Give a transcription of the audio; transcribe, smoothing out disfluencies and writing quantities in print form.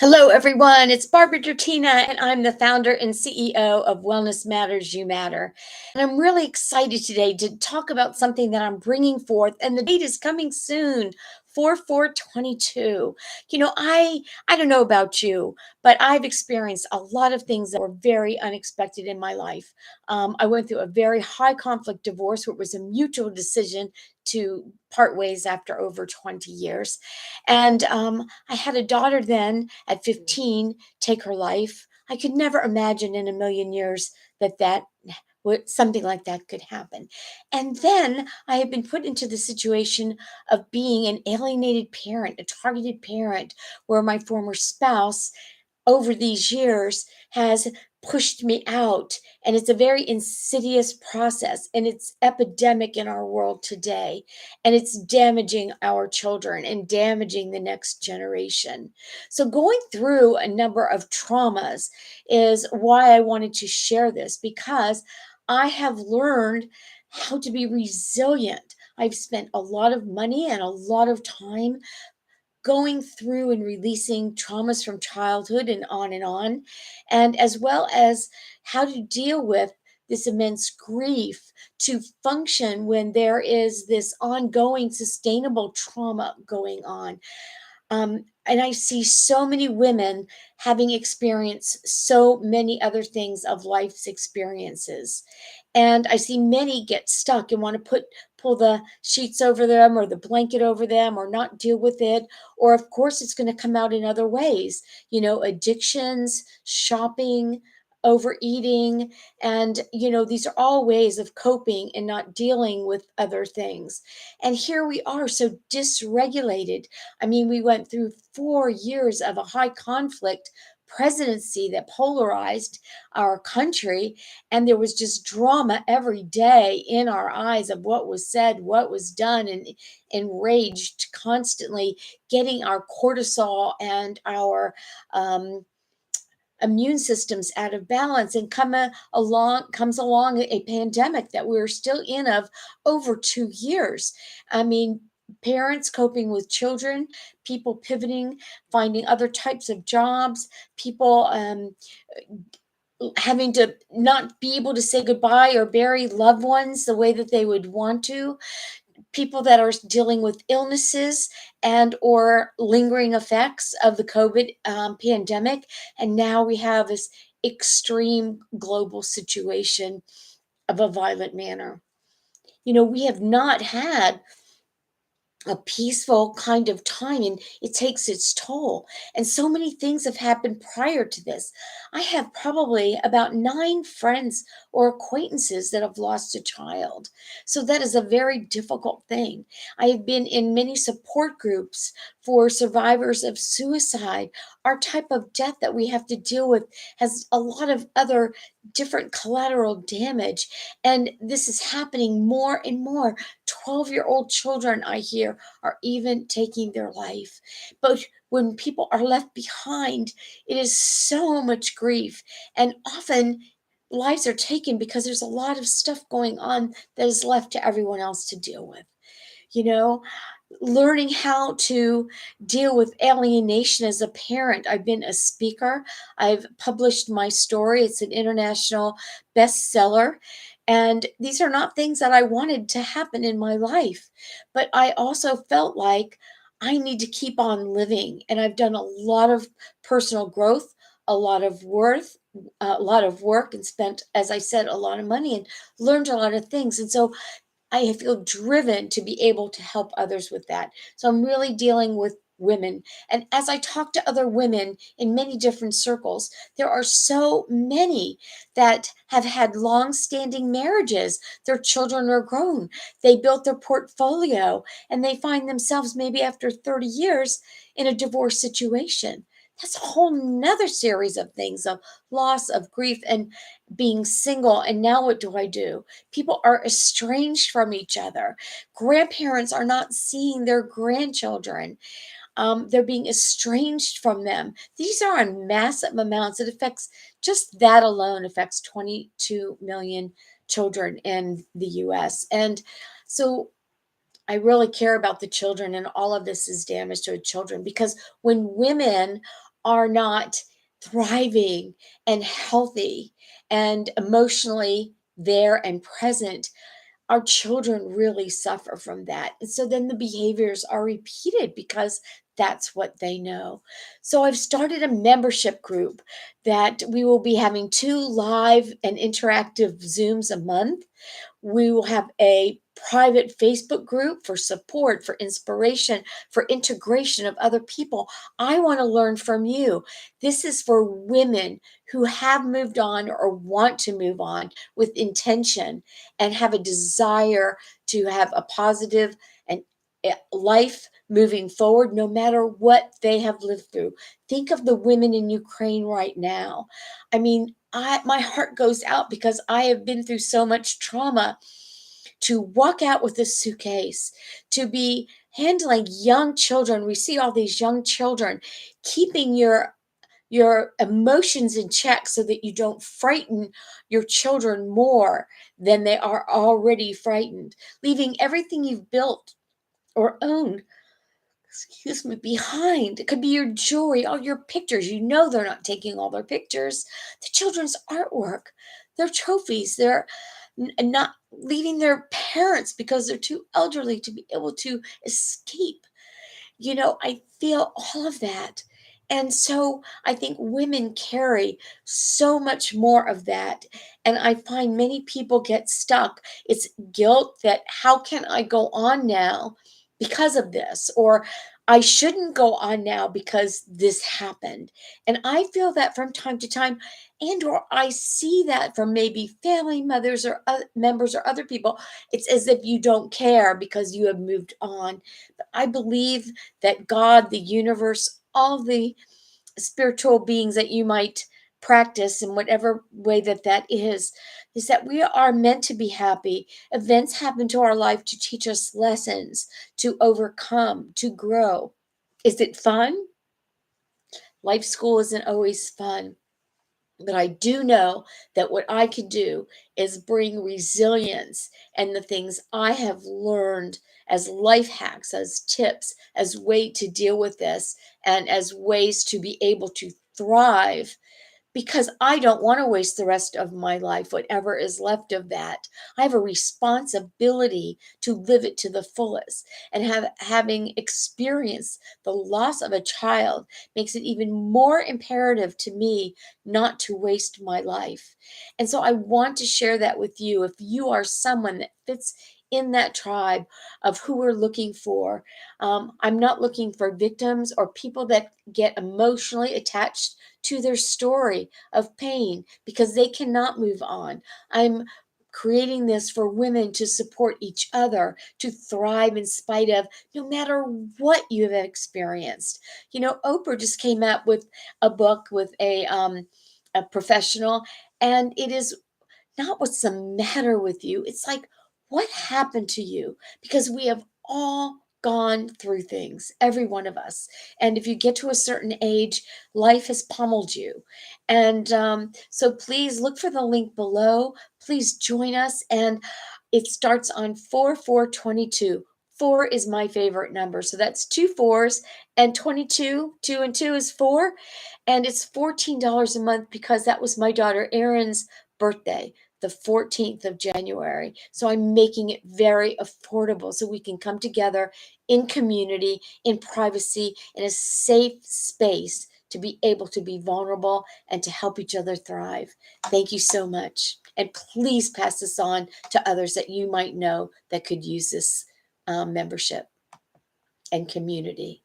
Hello, everyone. It's Barbara Drattina, and I'm the founder and CEO of Wellness Matters You Matter. And I'm really excited today to talk about something that I'm bringing forth, and the date is coming soon. 4/4/22. I don't know about you, but I've experienced a lot of things that were very unexpected in my life. I went through a very high conflict divorce where it was a mutual decision to part ways after over 20 years. And I had a daughter then at 15 take her life. I could never imagine in a million years that would something like that could happen. And then I have been put into the situation of being an alienated parent, a targeted parent, where my former spouse over these years has pushed me out. And it's a very insidious process, and it's epidemic in our world today. And it's damaging our children and damaging the next generation. So, going through a number of traumas is why I wanted to share this, because I have learned how to be resilient. I've spent a lot of money and a lot of time going through and releasing traumas from childhood and on and on, and as well as how to deal with this immense grief to function when there is this ongoing sustainable trauma going on. And I see so many women having experienced so many other things of life's experiences. And I see many get stuck and want to pull the sheets over them or the blanket over them or not deal with it. Or, of course, it's going to come out in other ways, addictions, shopping, overeating. And, these are all ways of coping and not dealing with other things. And here we are, so dysregulated. I mean, we went through 4 years of a high conflict presidency that polarized our country, and there was just drama every day in our eyes of what was said, what was done, and enraged constantly, getting our cortisol and our immune systems out of balance. And comes along a pandemic that we're still in of over 2 years. I mean, parents coping with children, people pivoting, finding other types of jobs, people having to not be able to say goodbye or bury loved ones the way that they would want to, people that are dealing with illnesses and or lingering effects of the COVID pandemic. And now we have this extreme global situation of a violent manner. We have not had a peaceful kind of time, and it takes its toll. And so many things have happened prior to this. I have probably about 9 friends or acquaintances that have lost a child. So that is a very difficult thing. I have been in many support groups for survivors of suicide. Our type of death that we have to deal with has a lot of other different collateral damage, and this is happening more and more. 12-year-old children, I hear, are even taking their life. But when people are left behind, it is so much grief. And often lives are taken because there's a lot of stuff going on that is left to everyone else to deal with. You know, Learning how to deal with alienation as a parent. I've been a speaker. I've published my story. It's an international bestseller. And these are not things that I wanted to happen in my life. But I also felt like I need to keep on living. And I've done a lot of personal growth, a lot of a lot of work, and spent, as I said, a lot of money and learned a lot of things. And so I feel driven to be able to help others with that. So I'm really dealing with women. And as I talk to other women in many different circles, there are so many that have had long standing marriages. Their children are grown. They built their portfolio, and they find themselves maybe after 30 years in a divorce situation. That's a whole nother series of things of loss, of grief, and being single. And now what do I do? People are estranged from each other. Grandparents are not seeing their grandchildren. They're being estranged from them. These are on massive amounts. It affects, just that alone affects 22 million children in the US. And so I really care about the children, and all of this is damage to children, because when women are not thriving and healthy and emotionally there and present, our children really suffer from that. And so then the behaviors are repeated because that's what they know. So I've started a membership group that we will be having 2 live and interactive Zooms a month. We will have a private Facebook group for support, for inspiration, for integration of other people. I want to learn from you. This is for women who have moved on or want to move on with intention and have a desire to have a positive and life moving forward no matter what they have lived through. Think of the women in Ukraine right now. I mean, my heart goes out because I have been through so much trauma. To walk out with a suitcase, to be handling young children. We see all these young children keeping your emotions in check so that you don't frighten your children more than they are already frightened, leaving everything you've built or owned, excuse me, behind. It could be your jewelry, all your pictures. You know they're not taking all their pictures. The children's artwork, their trophies, they're not leaving their parents because they're too elderly to be able to escape. I feel all of that. And so I think women carry so much more of that. And I find many people get stuck. It's guilt that how can I go on now because of this? Or I shouldn't go on now because this happened. And I feel that from time to time, and or I see that from maybe family mothers or other members or other people. It's as if you don't care because you have moved on. But I believe that God, the universe, all the spiritual beings that you might practice in whatever way that is that we are meant to be happy. Events happen to our life to teach us lessons, to overcome, to grow. Is it fun? Life school isn't always fun. But I do know that what I can do is bring resilience and the things I have learned as life hacks, as tips, as way to deal with this, and as ways to be able to thrive because I don't want to waste the rest of my life, whatever is left of that. I have a responsibility to live it to the fullest. And having experienced the loss of a child makes it even more imperative to me not to waste my life. And so I want to share that with you. If you are someone that fits in that tribe of who we're looking for, I'm not looking for victims or people that get emotionally attached to their story of pain because they cannot move on. I'm creating this for women to support each other, to thrive in spite of no matter what you have experienced. Oprah just came out with a book with a professional, and it is not what's the matter with you. It's like, what happened to you? Because we have all gone through things, every one of us. And if you get to a certain age, life has pummeled you. And so please look for the link below. Please join us. And it starts on 4/4/22. 4 is my favorite number. So that's 2 4s and 22. 2 and 2 is 4. And it's $14 a month because that was my daughter Erin's birthday, the 14th of January. So I'm making it very affordable so we can come together in community, in privacy, in a safe space to be able to be vulnerable and to help each other thrive. Thank you so much. And please pass this on to others that you might know that could use this membership and community.